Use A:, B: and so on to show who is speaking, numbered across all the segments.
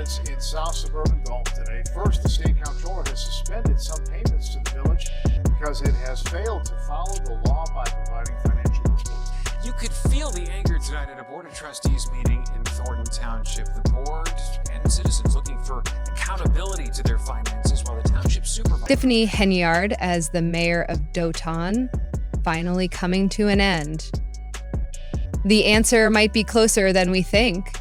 A: violence in South suburban Dalton today. First, the state comptroller has suspended some payments to the village because it has failed to follow the law by providing financial reporting.
B: You could feel the anger tonight at a Board of Trustees meeting in Thornton Township. The board and citizens looking for accountability to their finances while the township supervisor...
C: Tiffany Henyard as the mayor of Doton finally coming to an end. The answer might be closer than we think.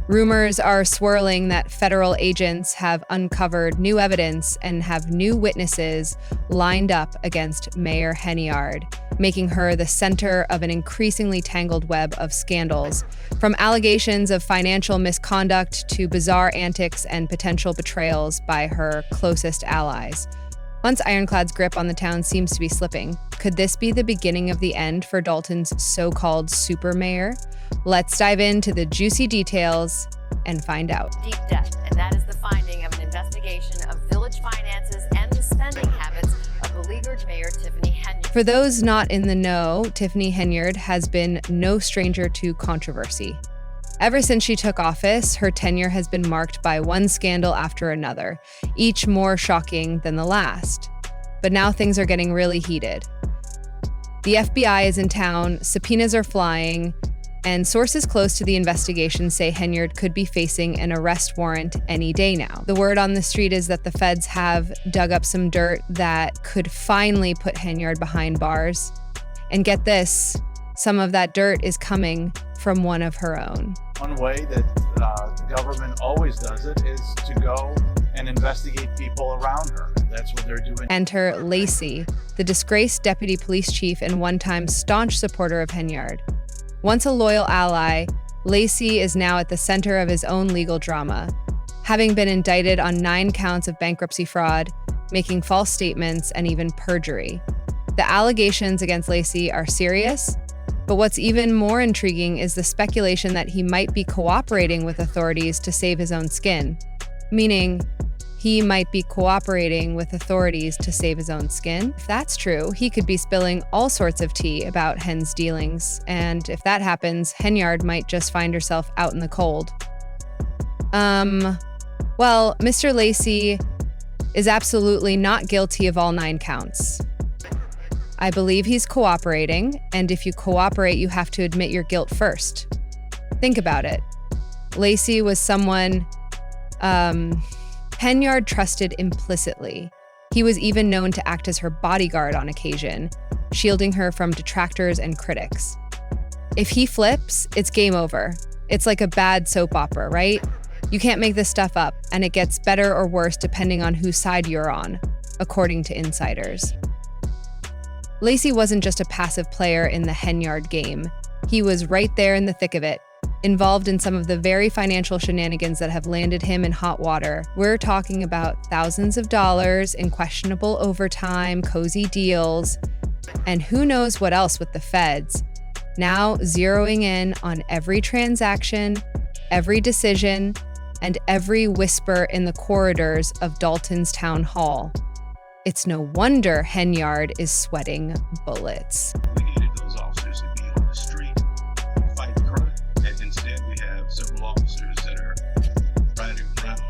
C: Rumors are swirling that federal agents have uncovered new evidence and have new witnesses lined up against Mayor Henyard, making her the center of an increasingly tangled web of scandals, from allegations of financial misconduct to bizarre antics and potential betrayals by her closest allies. Once Ironclad's grip on the town seems to be slipping, could this be the beginning of the end for Dalton's so-called super mayor? Let's dive into the juicy details and find out.
D: Deep debt, and that is the finding of an investigation of village finances and the spending habits of beleaguered Mayor Tiffany Henyard.
C: For those not in the know, Tiffany Henyard has been no stranger to controversy. Ever since she took office, her tenure has been marked by one scandal after another, each more shocking than the last. But now things are getting really heated. The FBI is in town, subpoenas are flying, and sources close to the investigation say Henyard could be facing an arrest warrant any day now. The word on the street is that the feds have dug up some dirt that could finally put Henyard behind bars. And get this, some of that dirt is coming from one of her own.
A: One way that the government always does it is to go and investigate people around her. That's what they're doing.
C: Enter Lacy, the disgraced deputy police chief and one-time staunch supporter of Henyard. Once a loyal ally, Lacy is now at the center of his own legal drama, having been indicted on 9 counts of bankruptcy fraud, making false statements, and even perjury. The allegations against Lacy are serious, but what's even more intriguing is the speculation that he might be cooperating with authorities to save his own skin. Meaning, he might be cooperating with authorities to save his own skin. If that's true, he could be spilling all sorts of tea about Hen's dealings. And if that happens, Henyard might just find herself out in the cold. Well, Mr. Lacy is absolutely not guilty of all 9 counts. I believe he's cooperating, and if you cooperate, you have to admit your guilt first. Think about it. Lacy was someone Henyard trusted implicitly. He was even known to act as her bodyguard on occasion, shielding her from detractors and critics. If he flips, it's game over. It's like a bad soap opera, right? You can't make this stuff up, and it gets better or worse depending on whose side you're on, according to insiders. Lacy wasn't just a passive player in the Henyard game. He was right there in the thick of it, involved in some of the very financial shenanigans that have landed him in hot water. We're talking about thousands of dollars in questionable overtime, cozy deals, and who knows what else with the feds. Now zeroing in on every transaction, every decision, and every whisper in the corridors of Dalton's town hall. It's no wonder Henyard is sweating bullets.
E: We needed those officers to be on the street fighting crime, and instead we have several officers that are riding around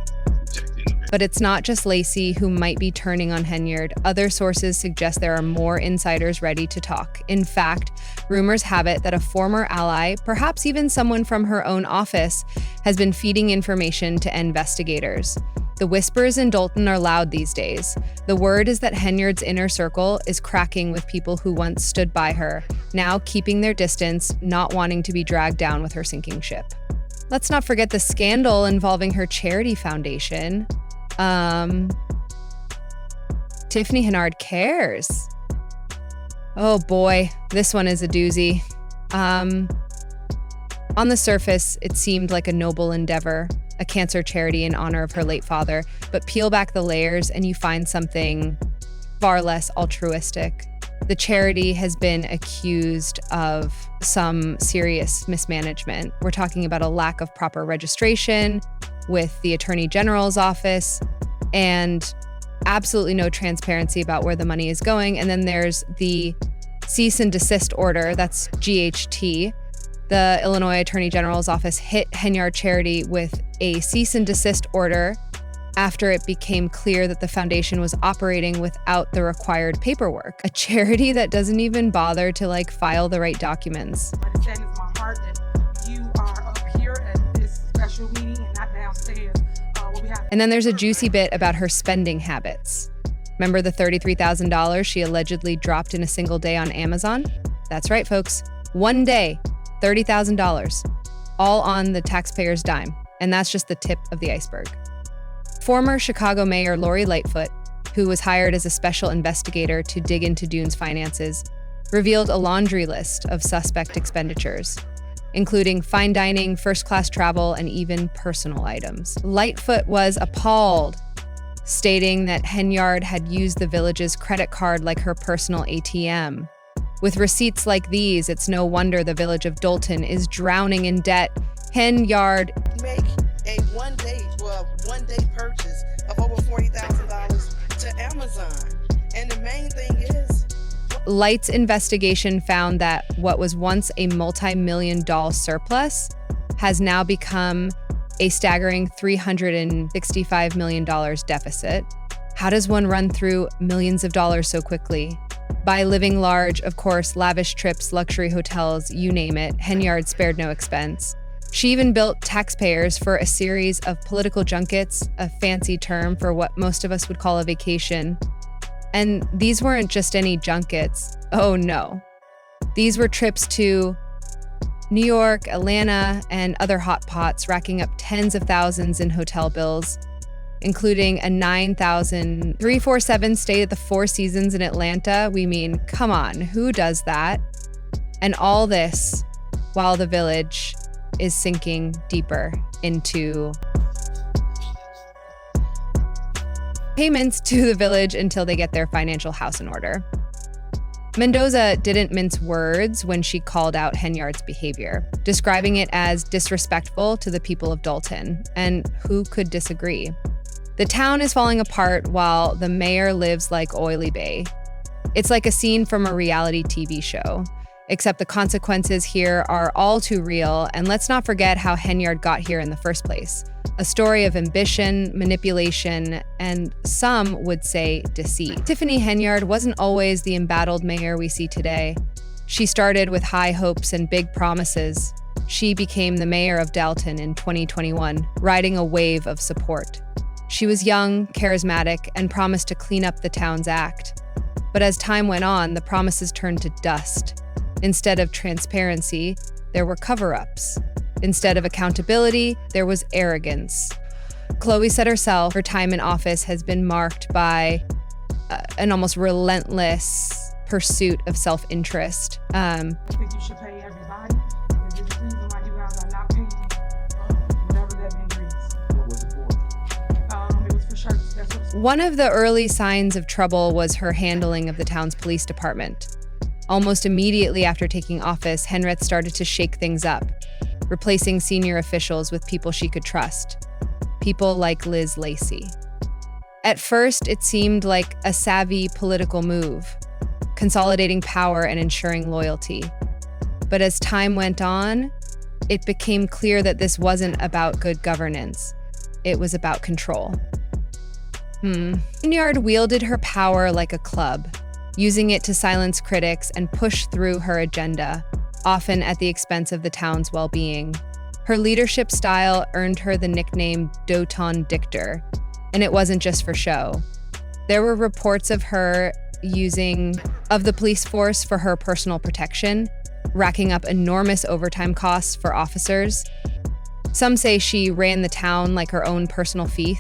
E: protecting the victims.
C: But it's not just Lacy who might be turning on Henyard. Other sources suggest there are more insiders ready to talk. In fact, rumors have it that a former ally, perhaps even someone from her own office, has been feeding information to investigators. The whispers in Dalton are loud these days. The word is that Henyard's inner circle is cracking with people who once stood by her, now keeping their distance, not wanting to be dragged down with her sinking ship. Let's not forget the scandal involving her charity foundation. Tiffany Henyard cares. Oh boy, this one is a doozy. On the surface, it seemed like a noble endeavor, a cancer charity in honor of her late father, but peel back the layers and you find something far less altruistic. The charity has been accused of some serious mismanagement. We're talking about a lack of proper registration with the Attorney General's office and absolutely no transparency about where the money is going. And then there's the cease and desist order, that's GHT, The Illinois Attorney General's office hit Henyard Charity with a cease and desist order after it became clear that the foundation was operating without the required paperwork. A charity that doesn't even bother to file the right documents.
F: But it saddens my heart that you are up here at this special meeting and not downstairs.
C: And then there's a juicy bit about her spending habits. Remember the $33,000 she allegedly dropped in a single day on Amazon? That's right, folks. One day, $30,000, all on the taxpayer's dime. And that's just the tip of the iceberg. Former Chicago Mayor Lori Lightfoot, who was hired as a special investigator to dig into Dune's finances, revealed a laundry list of suspect expenditures, including fine dining, first-class travel, and even personal items. Lightfoot was appalled, stating that Henyard had used the village's credit card like her personal ATM. With receipts like these, it's no wonder the village of Dalton is drowning in debt. Henyard
G: make a one-day purchase of over $40,000 to Amazon. And the main thing is,
C: Light's investigation found that what was once a multi-million-dollar surplus has now become a staggering $365 million deficit. How does one run through millions of dollars so quickly? By living large, of course, lavish trips, luxury hotels, you name it, Henyard spared no expense. She even built taxpayers for a series of political junkets, a fancy term for what most of us would call a vacation. And these weren't just any junkets. Oh no. These were trips to New York, Atlanta, and other hot pots, racking up tens of thousands in hotel bills, including a 9,000 347 stay at the Four Seasons in Atlanta. We mean, come on, who does that? And all this while the village is sinking deeper into payments to the village until they get their financial house in order. Mendoza didn't mince words when she called out Henyard's behavior, describing it as disrespectful to the people of Dalton, and who could disagree? The town is falling apart while the mayor lives like Oily Bay. It's like a scene from a reality TV show, except the consequences here are all too real, and let's not forget how Henyard got here in the first place. A story of ambition, manipulation, and some would say deceit. Tiffany Henyard wasn't always the embattled mayor we see today. She started with high hopes and big promises. She became the mayor of Dalton in 2021, riding a wave of support. She was young, charismatic, and promised to clean up the town's act. But as time went on, the promises turned to dust. Instead of transparency, there were cover-ups. Instead of accountability, there was arrogance. Chloe said herself, her time in office has been marked by an almost relentless pursuit of self-interest.
F: I think you should pay everybody. There's a reason why you guys are not paying whatever that increase.
A: What was it for?
F: It was for shirts. That's what
C: One of the early signs of trouble was her handling of the town's police department. Almost immediately after taking office, Henriette started to shake things up, replacing senior officials with people she could trust. People like Liz Lacy. At first, it seemed like a savvy political move, consolidating power and ensuring loyalty. But as time went on, it became clear that this wasn't about good governance. It was about control. Henyard wielded her power like a club, using it to silence critics and push through her agenda, often at the expense of the town's well-being. Her leadership style earned her the nickname Doton Dictator, and it wasn't just for show. There were reports of her using the police force for her personal protection, racking up enormous overtime costs for officers. Some say she ran the town like her own personal fief,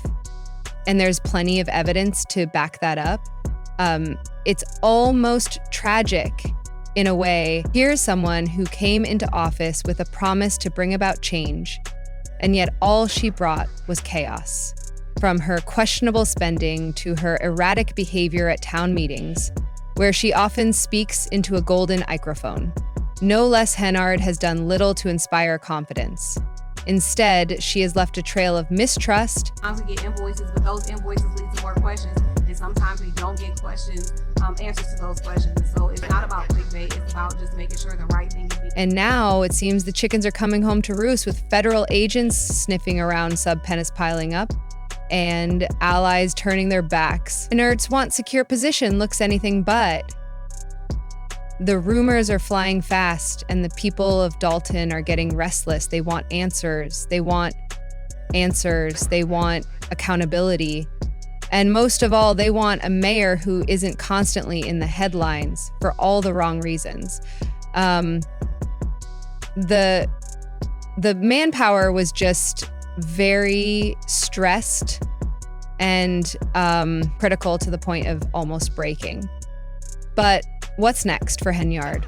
C: and there's plenty of evidence to back that up. It's almost tragic in a way. Here's someone who came into office with a promise to bring about change, and yet all she brought was chaos. From her questionable spending to her erratic behavior at town meetings, where she often speaks into a golden microphone. No less Henyard has done little to inspire confidence. Instead, she has left a trail of mistrust.
F: I'm to get invoices, but those invoices lead to more questions.
H: sometimes we don't get answers to those questions. So it's not about clickbait. It's about just making sure the right thing is being.
C: And now it seems the chickens are coming home to roost, with federal agents sniffing around, subpoenas piling up, and allies turning their backs. Henyards want secure position looks anything but. The rumors are flying fast, and the people of Dalton are getting restless. They want answers. They want answers. They want accountability. And most of all, they want a mayor who isn't constantly in the headlines for all the wrong reasons. The manpower was just very stressed and critical to the point of almost breaking. But what's next for Henyard?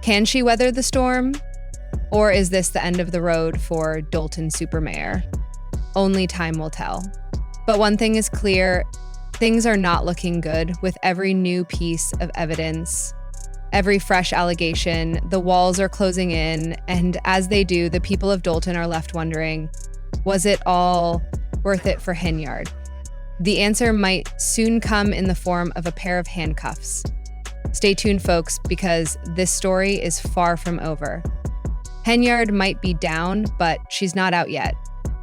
C: Can she weather the storm? Or is this the end of the road for Dalton Supermayor? Only time will tell. But one thing is clear, things are not looking good with every new piece of evidence, every fresh allegation. The walls are closing in, and as they do, the people of Dalton are left wondering, was it all worth it for Henyard? The answer might soon come in the form of a pair of handcuffs. Stay tuned, folks, because this story is far from over. Henyard might be down, but she's not out yet.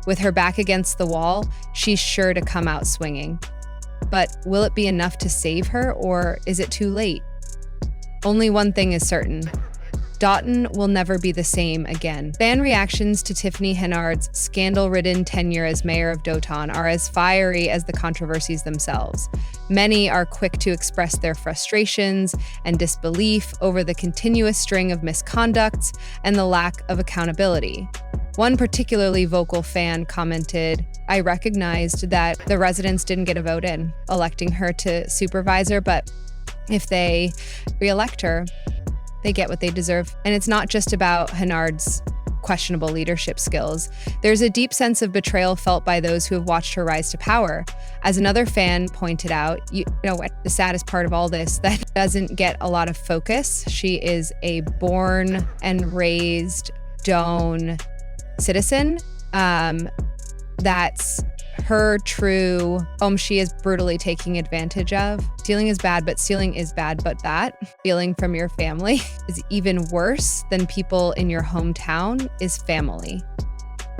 C: With her back against the wall, she's sure to come out swinging. But will it be enough to save her, or is it too late? Only one thing is certain. Doton will never be the same again. Fan reactions to Tiffany Henyard's scandal-ridden tenure as mayor of Doton are as fiery as the controversies themselves. Many are quick to express their frustrations and disbelief over the continuous string of misconducts and the lack of accountability. One particularly vocal fan commented, "I recognized that the residents didn't get a vote in electing her to supervisor, but if they re-elect her, they get what they deserve." And it's not just about Henyard's questionable leadership skills. There's a deep sense of betrayal felt by those who have watched her rise to power. As another fan pointed out, you know what, the saddest part of all this that doesn't get a lot of focus. She is a born and raised Doton citizen. That's her true she is brutally taking advantage of. Stealing is bad, but that stealing from your family is even worse than people in your hometown is family.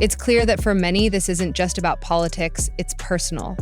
C: It's clear that for many, this isn't just about politics, it's personal.